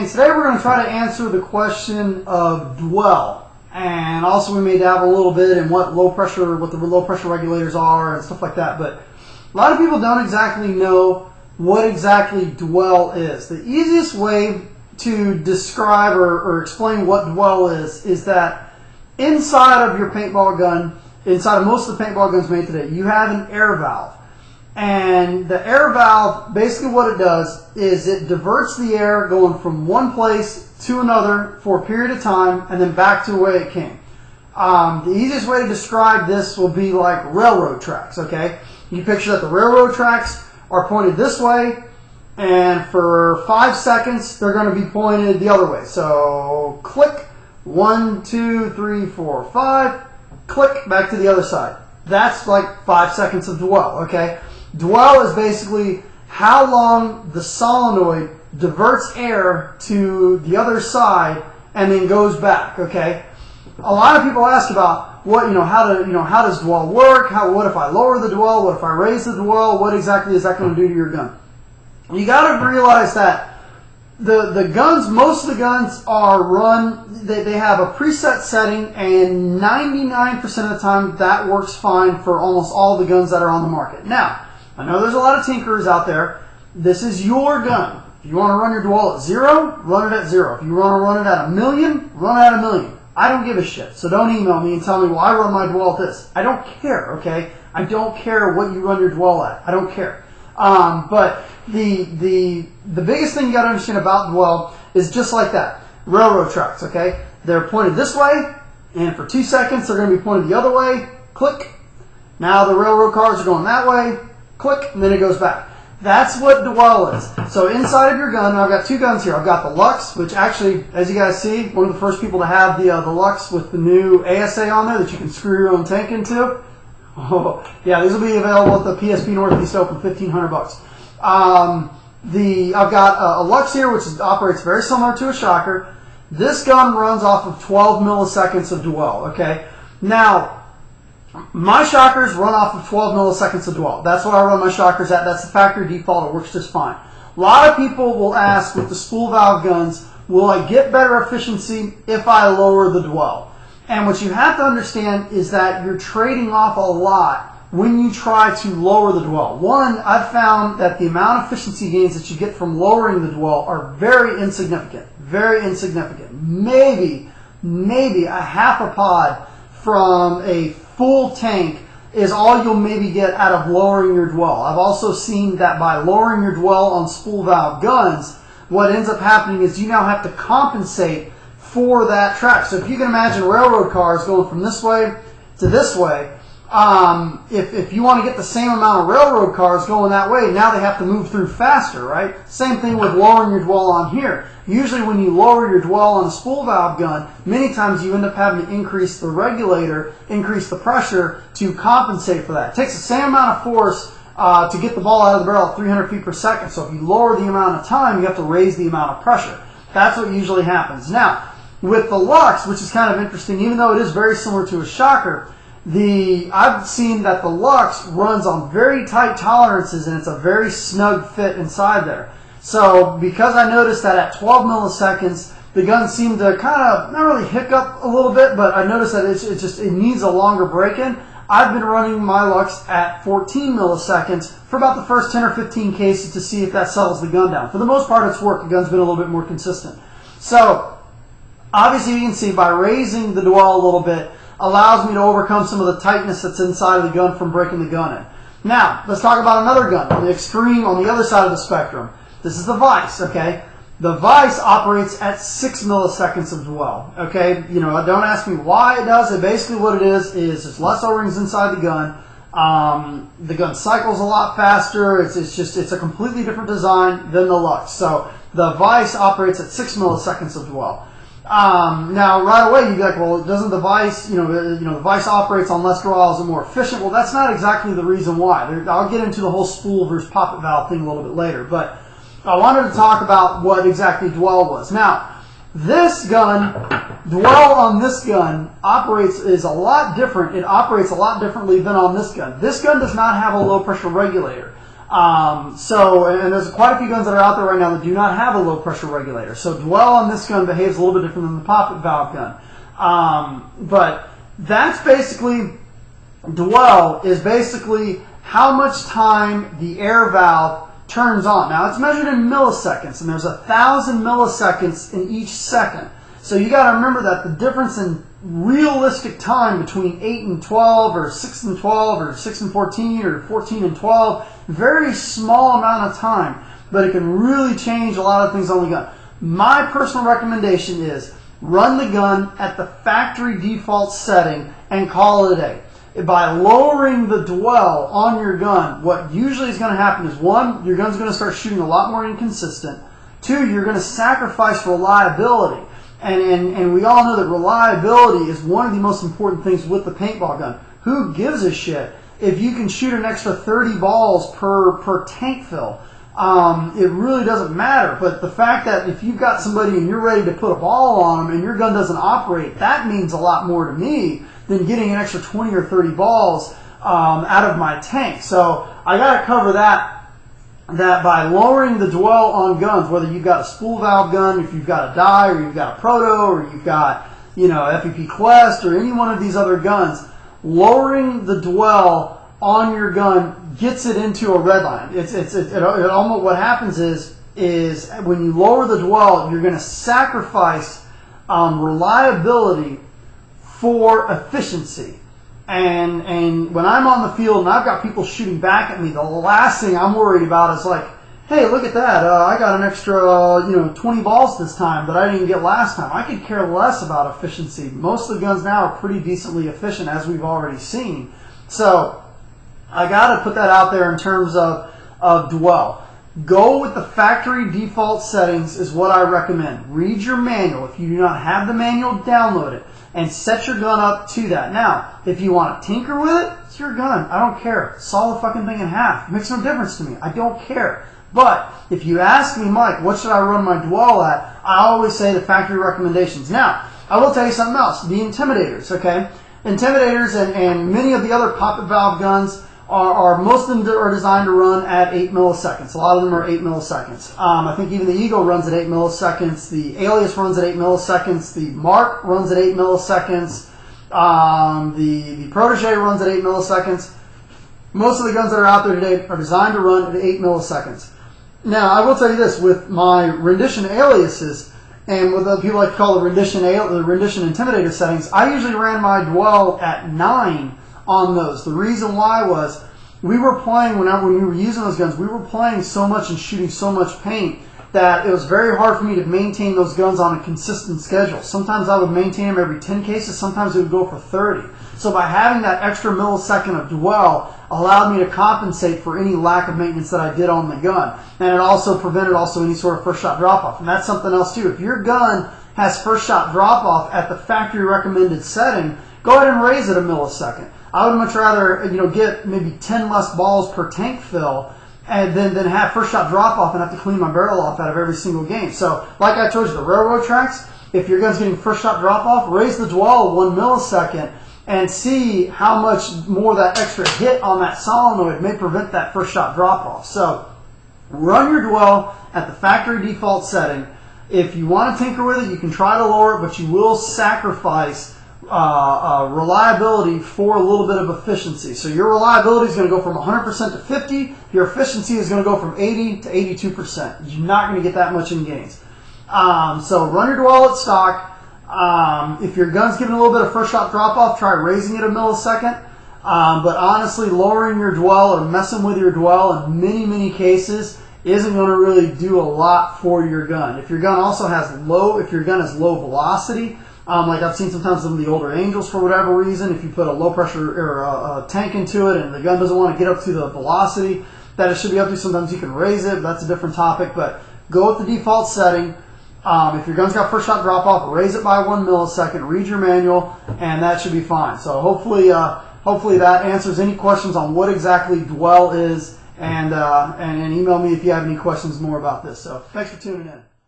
and today we're going to try to answer the question of dwell. And also we may dabble a little bit in what the low pressure regulators are and stuff like that. But a lot of people don't exactly know what exactly dwell is. The easiest way to describe or explain what dwell is that inside of your paintball gun, inside of most of the paintball guns made today, you have an air valve. And the air valve, basically what it does is it diverts the air going from one place to another for a period of time and then back to the way it came. The easiest way to describe this will be like railroad tracks, okay? You picture that the railroad tracks are pointed this way, and for 5 seconds they're going to be pointed the other way. So click, 1, 2, 3, 4, 5, click, back to the other side. That's like 5 seconds of dwell, okay? Dwell is basically how long the solenoid diverts air to the other side and then goes back, okay? A lot of people ask about how does dwell work? What if I lower the dwell? What if I raise the dwell? What exactly is that going to do to your gun? You got to realize that the guns, most of the guns are run, they have a preset setting, and 99% of the time that works fine for almost all the guns that are on the market. Now, I know there's a lot of tinkerers out there. This is your gun. If you want to run your dwell at 0, run it at 0. If you want to run it at 1,000,000, run it at 1,000,000. I don't give a shit. So don't email me and tell me, well, I run my dwell at this. I don't care, okay? I don't care what you run your dwell at. I don't care. But the biggest thing you got to understand about dwell is just like that. Railroad tracks, okay? They're pointed this way, and for 2 seconds they're going to be pointed the other way. Click. Now the railroad cars are going that way. Click, and then it goes back. That's what dwell is. So inside of your gun, I've got 2 guns here. I've got the Lux, which actually, as you guys see, one of the first people to have the Lux with the new ASA on there that you can screw your own tank into. Oh, yeah, these will be available at the PSP Northeast Open, $1,500. I've got a Lux here, which operates very similar to a shocker. This gun runs off of 12 milliseconds of dwell. Okay, now my shockers run off of 12 milliseconds of dwell. That's what I run my shockers at. That's the factory default. It works just fine. A lot of people will ask with the spool valve guns, will I get better efficiency if I lower the dwell? And what you have to understand is that you're trading off a lot when you try to lower the dwell. One, I've found that the amount of efficiency gains that you get from lowering the dwell are very insignificant. Very insignificant. Maybe a half a pod from a full tank is all you'll maybe get out of lowering your dwell. I've also seen that by lowering your dwell on spool valve guns, what ends up happening is you now have to compensate for that track. So if you can imagine railroad cars going from this way to this way, if you want to get the same amount of railroad cars going that way, now they have to move through faster, right? Same thing with lowering your dwell on here. Usually when you lower your dwell on a spool valve gun, many times you end up having to increase the regulator, increase the pressure to compensate for that. It takes the same amount of force to get the ball out of the barrel at 300 feet per second. So if you lower the amount of time, you have to raise the amount of pressure. That's what usually happens. Now, with the Lux, which is kind of interesting, even though it is very similar to a shocker, I've seen that the Lux runs on very tight tolerances, and it's a very snug fit inside there. So because I noticed that at 12 milliseconds, the gun seemed to kind of, not really hiccup a little bit, but I noticed that it needs a longer break-in. I've been running my Lux at 14 milliseconds for about the first 10 or 15 cases to see if that settles the gun down. For the most part, it's worked. The gun's been a little bit more consistent. So obviously you can see by raising the dwell a little bit allows me to overcome some of the tightness that's inside of the gun from breaking the gun in. Now, let's talk about another gun on the extreme, on the other side of the spectrum. This is the Vice, okay? The Vice operates at 6 milliseconds of dwell, okay? Don't ask me why it does it. Basically what it is there's less O-rings inside the gun. The gun cycles a lot faster. It's a completely different design than the Lux. So the Vice operates at 6 milliseconds of dwell. Now, right away, you'd be like, well, doesn't the Vice, the Vice operates on less dwell, is it more efficient? Well, that's not exactly the reason why. I'll get into the whole spool versus poppet valve thing a little bit later, but I wanted to talk about what exactly dwell was. Now, this gun, dwell on this gun is a lot different. It operates a lot differently than on this gun. This gun does not have a low pressure regulator. And there's quite a few guns that are out there right now that do not have a low pressure regulator. So Dwell on this gun behaves a little bit different than the poppet valve gun. But that's basically, Dwell is basically how much time the air valve turns on. Now it's measured in milliseconds, and there's 1,000 milliseconds in each second. So you got to remember that the difference in realistic time between 8 and 12 or 6 and 12 or 6 and 14 or 14 and 12, very small amount of time, but it can really change a lot of things on the gun. My personal recommendation is run the gun at the factory default setting and call it a day. By lowering the dwell on your gun, what usually is going to happen is, one, your gun's going to start shooting a lot more inconsistent. Two, you're going to sacrifice reliability. And we all know that reliability is one of the most important things with the paintball gun. Who gives a shit if you can shoot an extra 30 balls per tank fill? It really doesn't matter. But the fact that if you've got somebody and you're ready to put a ball on them and your gun doesn't operate, that means a lot more to me than getting an extra 20 or 30 balls out of my tank. So I got to cover that by lowering the dwell on guns, whether you've got a spool valve gun, if you've got a die, or you've got a proto, or you've got, FEP Quest, or any one of these other guns, lowering the dwell on your gun gets it into a red line. Almost what happens is when you lower the dwell, you're going to sacrifice reliability for efficiency. And when I'm on the field and I've got people shooting back at me, the last thing I'm worried about is like, hey, look at that. I got an extra 20 balls this time that I didn't get last time. I could care less about efficiency. Most of the guns now are pretty decently efficient, as we've already seen. So I got to put that out there in terms of dwell. Go with the factory default settings is what I recommend. Read your manual. If you do not have the manual, download it and set your gun up to that. Now, if you want to tinker with it, it's your gun. I don't care. Saw the fucking thing in half. It makes no difference to me. I don't care. But if you ask me, Mike, what should I run my dwell at? I always say the factory recommendations. Now, I will tell you something else. The Intimidators, okay? Intimidators and many of the other poppet valve guns most of them are designed to run at 8 milliseconds. A lot of them are 8 milliseconds. I think even the Eagle runs at 8 milliseconds. The Alias runs at 8 milliseconds. The Mark runs at 8 milliseconds. The Protege runs at 8 milliseconds. Most of the guns that are out there today are designed to run at 8 milliseconds. Now, I will tell you this, with my rendition aliases and with what people like to call the rendition Intimidator settings, I usually ran my dwell at 9 on those. The reason why was we were playing, when we were using those guns, we were playing so much and shooting so much paint that it was very hard for me to maintain those guns on a consistent schedule. Sometimes I would maintain them every 10 cases, sometimes it would go for 30. So by having that extra millisecond of dwell allowed me to compensate for any lack of maintenance that I did on the gun. And it also prevented any sort of first shot drop off. And that's something else too. If your gun has first shot drop off at the factory recommended setting, go ahead and raise it a millisecond. I would much rather get maybe 10 less balls per tank fill and then have first shot drop off and have to clean my barrel off out of every single game. So like I told you, the railroad tracks, if your gun's getting first shot drop off, raise the dwell 1 millisecond and see how much more that extra hit on that solenoid may prevent that first shot drop off. So run your dwell at the factory default setting. If you want to tinker with it, you can try to lower it, but you will sacrifice reliability for a little bit of efficiency. So your reliability is going to go from 100% to 50. Your efficiency is going to go from 80 to 82%. You're not going to get that much in gains. So run your dwell at stock. If your gun's giving a little bit of first shot drop off, try raising it a millisecond. But honestly, lowering your dwell or messing with your dwell in many cases isn't going to really do a lot for your gun. If your gun also has low velocity, like I've seen sometimes some of the older Angels for whatever reason, if you put a low pressure or a tank into it and the gun doesn't want to get up to the velocity that it should be up to, sometimes you can raise it, but that's a different topic. But go with the default setting. If your gun's got first shot drop off, raise it by 1 millisecond, read your manual, and that should be fine. So hopefully that answers any questions on what exactly dwell is, and email me if you have any questions more about this. So thanks for tuning in.